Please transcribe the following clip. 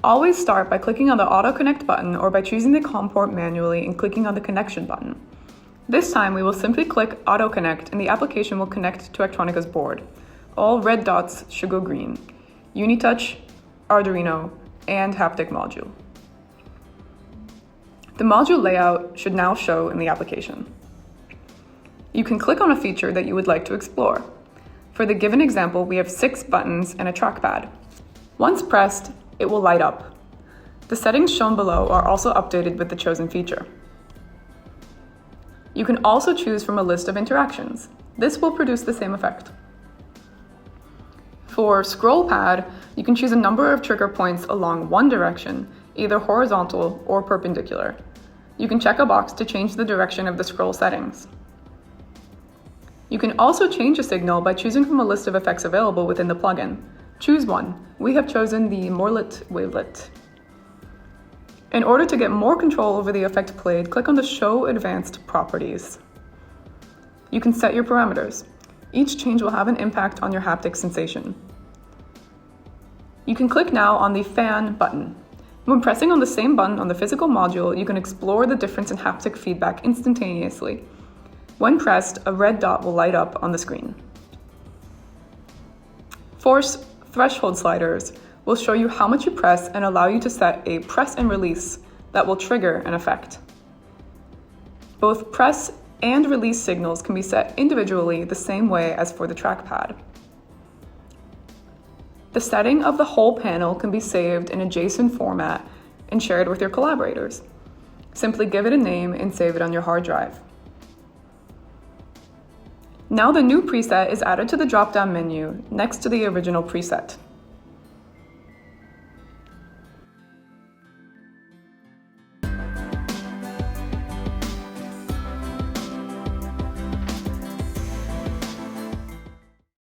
Always start by clicking on the Auto Connect button or by choosing the COM port manually and clicking on the Connection button. This time we will simply click Auto Connect and the application will connect to Actronika's board. All red dots should go green. Unitouch, Arduino, and Haptic module. The module layout should now show in the application. You can click on a feature that you would like to explore. For the given example, we have 6 buttons and a trackpad. Once pressed, it will light up. The settings shown below are also updated with the chosen feature. You can also choose from a list of interactions. This will produce the same effect. For scroll pad, you can choose a number of trigger points along one direction, either horizontal or perpendicular. You can check a box to change the direction of the scroll settings. You can also change a signal by choosing from a list of effects available within the plugin. Choose one. We have chosen the Morlet Wavelet. In order to get more control over the effect played, click on the Show Advanced Properties. You can set your parameters. Each change will have an impact on your haptic sensation. You can click now on the Fan button. When pressing on the same button on the physical module, you can explore the difference in haptic feedback instantaneously. When pressed, a red dot will light up on the screen. Force threshold sliders will show you how much you press and allow you to set a press and release that will trigger an effect. Both press and release signals can be set individually the same way as for the trackpad. The setting of the whole panel can be saved in a JSON format and shared with your collaborators. Simply give it a name and save it on your hard drive. Now the new preset is added to the drop-down menu next to the original preset.